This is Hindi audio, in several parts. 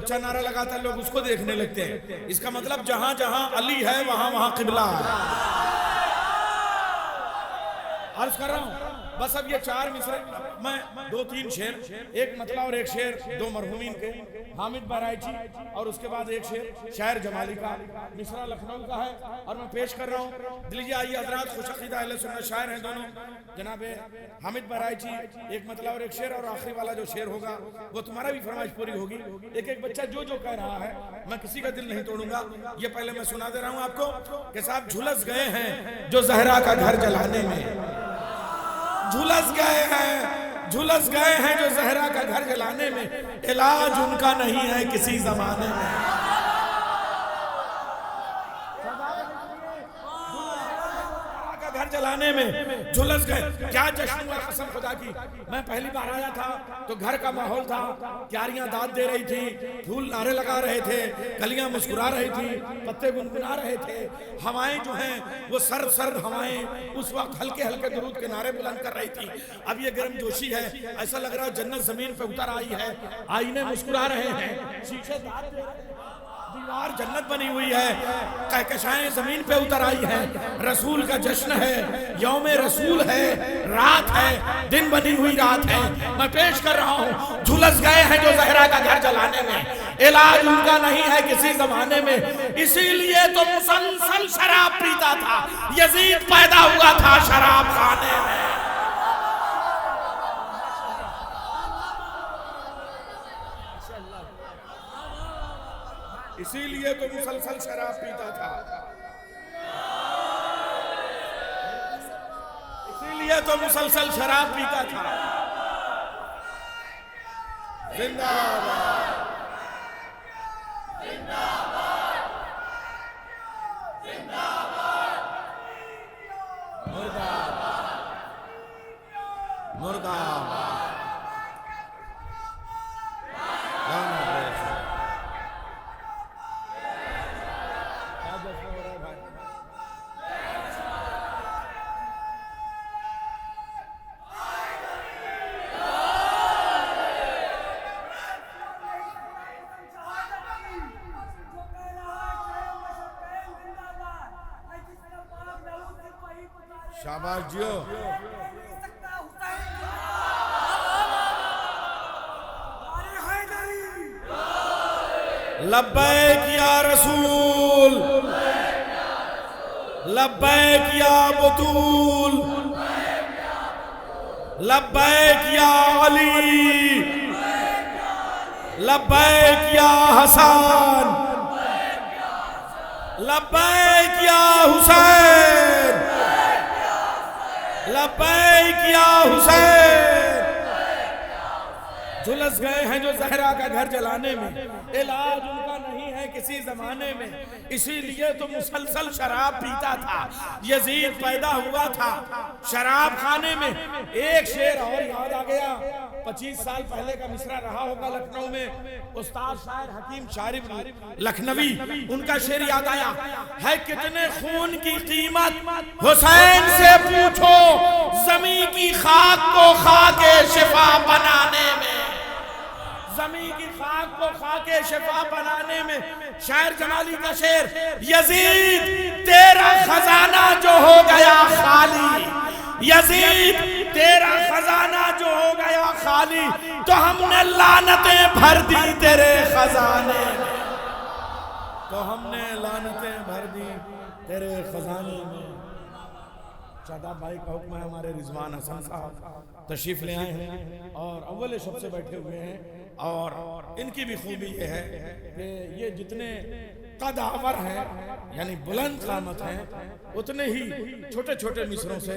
बच्चा नारा लगाता है लोग उसको देखने लगते हैं। इसका मतलब जहां जहां अली है वहां वहां किबला है। अर्ज कर रहा हूं बस। अब ये 4 मिसरे, मैं 2-3 शेर, एक मतला और एक शेर 2 मरहूमीन के, हामिद बहराइची, और उसके बाद एक शेर शायर जमाली का, मिसरा लखनऊ का है और मैं पेश कर रहा हूँ। लीजिए आइए हजरात, खुश अकीदा अहले सुन्नत शायर हैं दोनों, जनाब हामिद बहराइची, एक मतला और एक शेर, और आखिरी वाला जो शेर होगा वो तुम्हारा भी फरमाइश पूरी होगी। एक एक बच्चा जो जो कह रहा है, मैं किसी का दिल नहीं तोड़ूंगा। ये पहले मैं सुना दे रहा हूँ आपको कि साहब झुलस गए हैं जो जहरा का घर जलाने में, झुलस गए हैं जो जहरा का घर जलाने में, इलाज उनका नहीं है किसी जमाने में। घर जलाने में झुलस गए। क्या जश्न हुआ कसम खुदा की। मैं पहली बार आया था तो घर का माहौल था, क्यारियां दाद दे रही थी, फूल नारे लगा रहे थे, कलियां मुस्कुरा रही थी, पत्ते गुनगुना रहे थे, हवाएं जो हैं वो सर्द सर्द हवाएं उस वक्त हल्के हल्के दुरूद के नारे बुलंद कर रही थी। अब ये गर्म जोशी है, ऐसा लग रहा है जन्नत जमीन पे उतर आई है, आईने मुस्कुरा रहे हैं, शीशे दाद दे रहे हैं, दीवार जन्नत बनी हुई है, कहकशाएं जमीन पे उतर आई है, रसूल का जश्न है, यौमे रसूल है, रात है, दिन बनी हुई रात है। मैं पेश कर रहा हूँ, झुलस गए हैं जो जहरा का घर जलाने में, इलाज उनका नहीं है किसी जमाने में। इसीलिए तो मुसलसल शराब पीता था, यजीद पैदा हुआ था शराब खाने में। इसीलिए तो मुसलसल शराब पीता था, इसीलिए तो मुसलसल शराब पीता था। जिंदाबाद जिंदाबाद जिंदाबाद, मुर्दाबाद मुर्दाबाद। शाबाश जियो। लब्बैक या रसूल, लब्बैक या बतूल, लब्बैक या अली, लब्बैक या हसन, लब्बैक या हुसैन, लब्बैक या हुसैन। झुलस गए हैं जो जहरा का घर जलाने में, इलाज उनका नहीं है किसी जमाने में। इसीलिए तो मुसलसल शराब पीता था, यजीद पैदा हुआ था शराब खाने में। एक शेर और याद आ गया, 25 साल पहले का मिसरा रहा होगा लखनऊ में, उस्ताद शायर हकीम शारिफ लखनवी, उनका शेर याद आया है, कितने खून की कीमत हुसैन से पूछो, जमी की खाक को खाके शिफा बनाने में, जमी की खाक को खाके शिफा बनाने में। शायर जमाली का शेर, यजीद तेरा खजाना जो हो गया खाली, यजीद तेरा खजाना जो हो गया खाली, तो हमने लानतें भर दी तेरे खजाने में, तो हमने लानतें भर दी तेरे खजाने में। शादाब भाई का हुक्म है, हमारे रिजवान हसन साहब तशरीफ ले आए हैं और अव्वल शब से बैठे हुए हैं। और इनकी भी खूबी ये है कि ये जितने कदावर हैं यानी बुलंद क़ामत हैं, उतने ही छोटे छोटे मिसरों से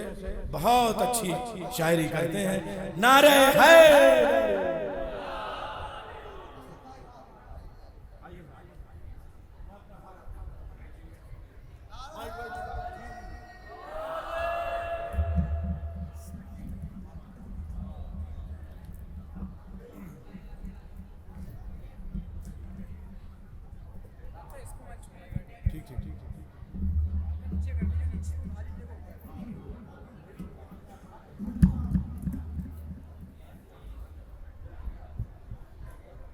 बहुत अच्छी शायरी करते हैं। नारे है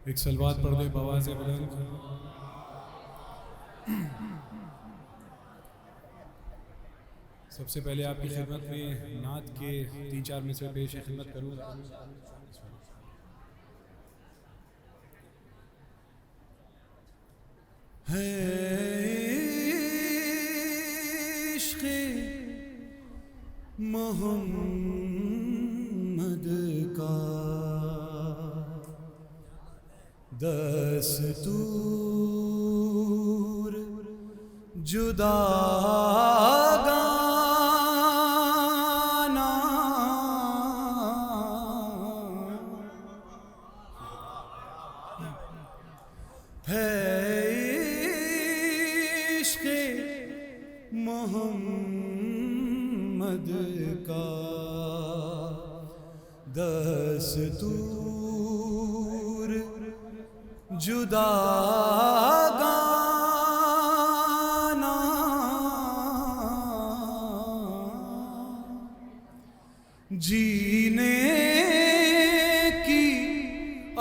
एक सलवात पढ़ दे बाबा से बुलंद। सबसे पहले आपकी खिदमत में नात के 3-4 मिसरे पेश खिदमत करूँ। है इश्क़े मोहम्मद का दस्तूर जुदा गाना है इश्क़े मोहम्मद का दस्तूर जुदा गाना जीने की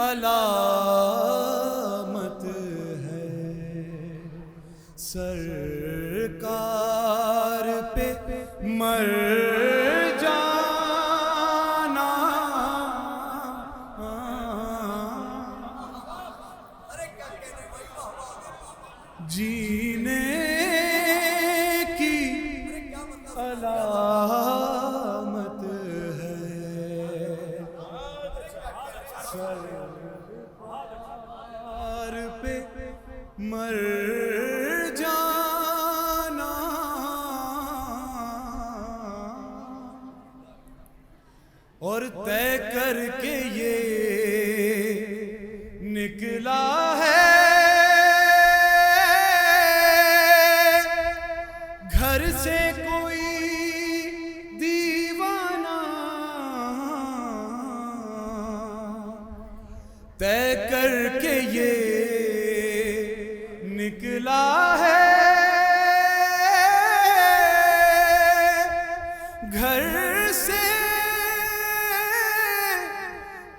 अलामत है सरकार पे मर जाना जीने की अलामत है सरकार पे मर जाना और तय करके ये निकला है घर से कोई दीवाना तय करके ये निकला है घर से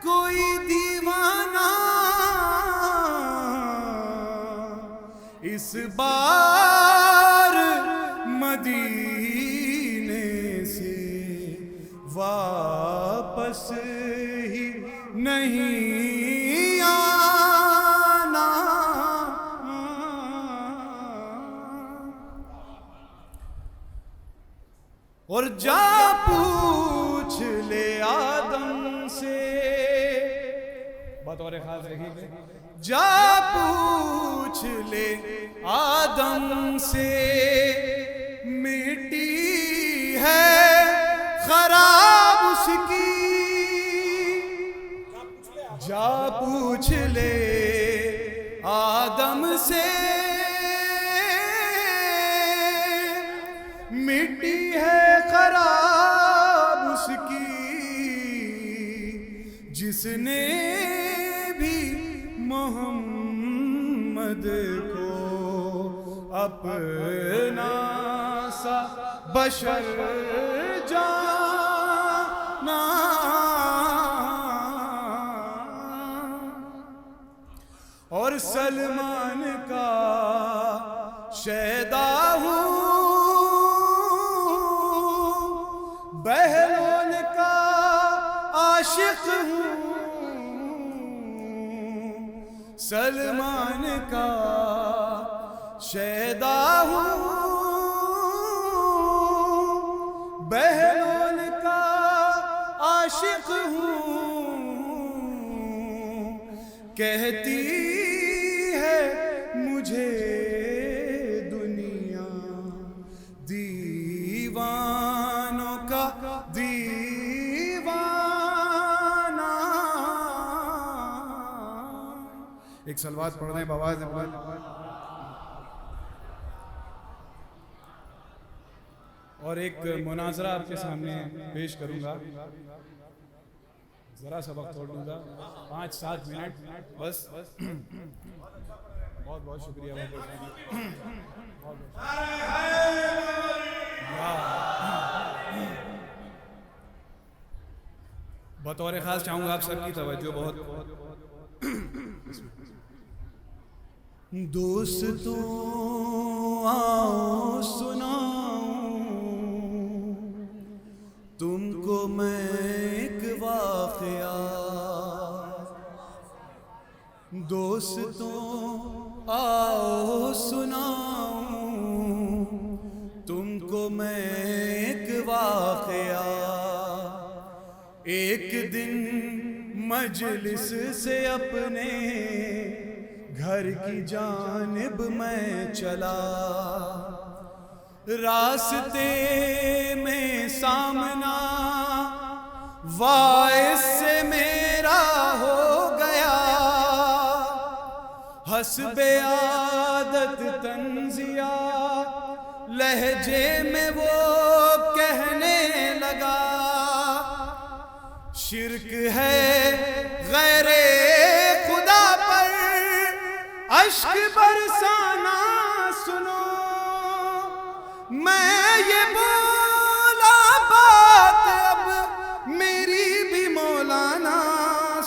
कोई दीवाना इस बार मदीने से वापस ही नहीं आना और जा पूछ ले आदम से बात और खास रखिए जा पूछ ले आदम से मिट्टी है खराब उसकी जा पूछ ले आदम से मिट्टी है खराब उसकी जिसने भी मोहम्मद को अपना सा बशर जाना और सलमान का शहदा हूँ बहलोल का आशिक हूँ सलमान का शहदा हूँ बहलोल का आशिक हूँ कहती है मुझे दुनिया दीवानों का दीवाना एक सलवात पढ़ने बाबा और एक मुनाजरा आपके सामने पेश करूंगा जरा सा वक्त छोड़ दूंगा 5-7 मिनट बस बहुत बहुत शुक्रिया बतौर खास चाहूंगा आप सबकी तवज्जो बहुत दोस्तों आओ सुनाऊं तुमको मैं एक वाक़या। दोस्तों आओ सुनाऊं तुमको मैं एक वाक़या। एक दिन मजलिस से अपने घर की जानिब मैं चला। रास्ते में सामना वाइस से मेरा हो गया। हस्बे आदत तंजिया लहजे में वो कहने लगा, शिर्क है गैरे खुदा पर अश्क बरसाना सुनो। मैं ये बोला बात अब मेरी भी मौलाना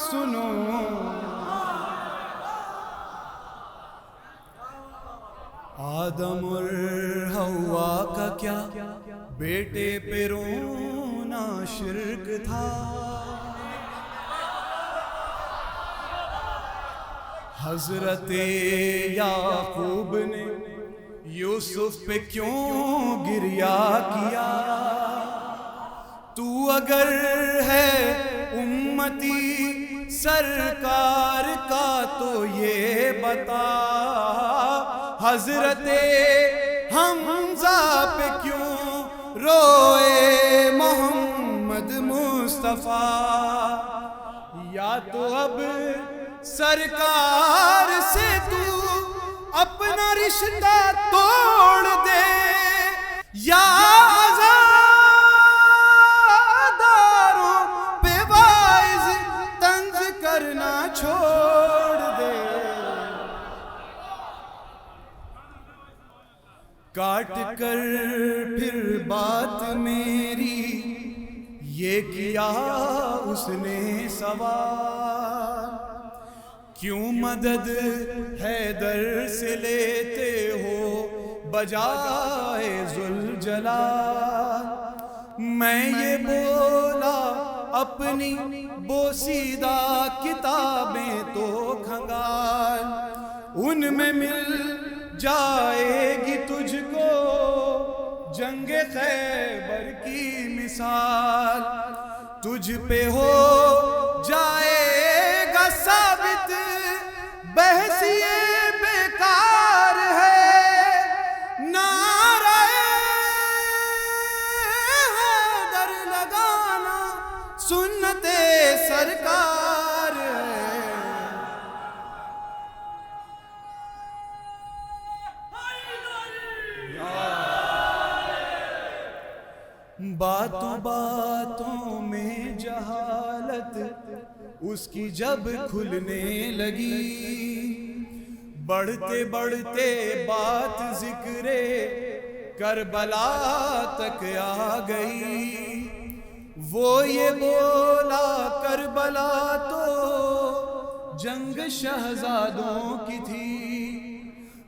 सुनो। आदम और हवा का क्या बेटे पे रोना शिर्क था। हजरते याकूब ने यूसुफ पे क्यों गिरिया किया। तू अगर है उम्मती सरकार का तो ये बता, हजरते हमजा पे क्यों रोए मोहम्मद मुस्तफा। या तो अब सरकार से तू अपना रिश्ता तोड़ दे, या आज़ादारों पे वाइज तंज करना छोड़ दे। काट कर फिर बात मेरी ये किया उसने सवाल, क्यों मदद हैदर से लेते हो बजाए जुलजलाल। मैं ये बोला अपनी बोसीदा किताबें तो खंगाल, उनमें मिल जाएगी तुझको जंगे खैबर की मिसाल। तुझ पे हो जाएगा साबित बहस ये बेकार है। नारे हैदर लगाना सुन्नते सरकार है। बातों बातों में जहालत उसकी जब खुलने लगी, बढ़ते बढ़ते बात जिक्रे करबला तक आ गई। वो ये बोला करबला तो जंग शहजादों की थी,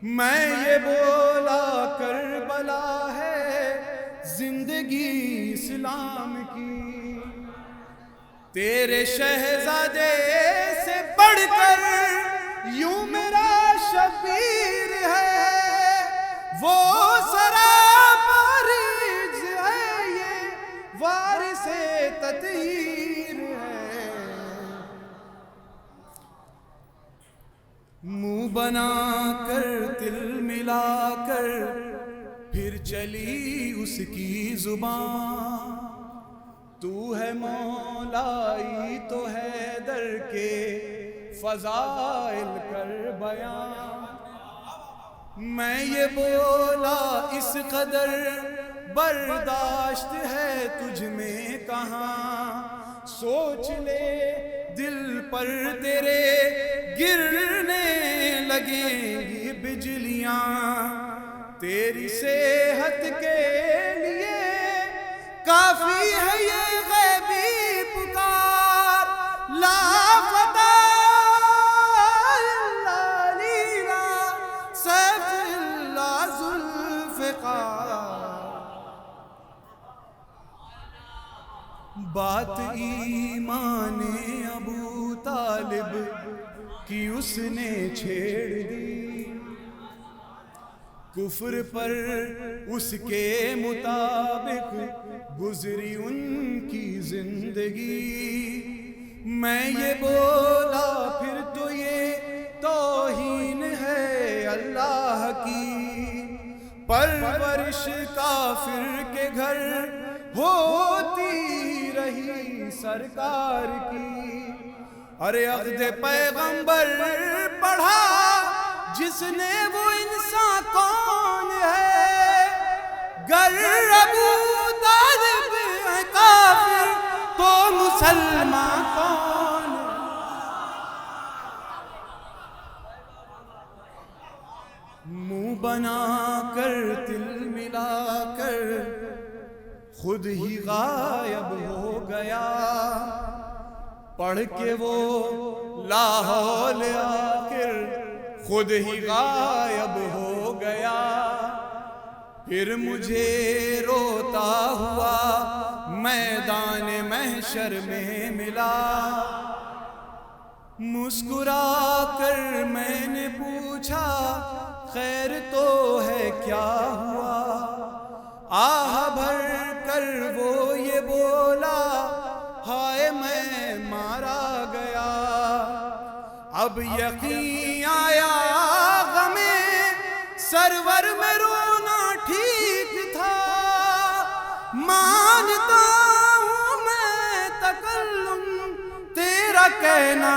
मैं ये बोला करबला है जिंदगी इस्लाम की। तेरे शहजादे से बढ़कर यूं मेरा शबीर है, वो सरापारीज है ये वारिसे तत्हीर है। मुंह बनाकर तिल मिलाकर फिर चली उसकी जुबान, तू है मौलाई तो हैदर के फजाइल कर बयान। मैं ये बोला इस कदर बर्दाश्त है तुझ में कहाँ, सोच ले दिल पर तेरे गिरने लगेंगी बिजलियाँ। तेरी सेहत के लिए काफी है ये गैबी पुकार, लापता बात ईमाने अबू तालिब की उसने छेड़ दी, कुफ्र पर उसके मुताबिक गुजरी उनकी जिंदगी। मैं ये बोला फिर तो ये तौहीन है अल्लाह की, परवरिश काफिर के घर होती रही सरकार की। अरे अक़्द पैगंबर पढ़ा जिसने वो इंसान कौन है, गर अबू तालिब है काफिर तो मुसलमान कौन है। मुंह बना कर तिल मिला कर खुद ही गायब हो गया, पढ़ के वो लाहौल आखिर खुद ही गायब हो गया। फिर मुझे रोता हुआ मैदान महशर में मिला, मुस्कुरा कर मैंने पूछा खैर तो है क्या हुआ। आह भर कर वो ये बोला हाय मैं मारा गया। अब यकीन आया गमे सरवर में रोना ठीक था, मानता हूँ मैं तकल्लुम तेरा कहना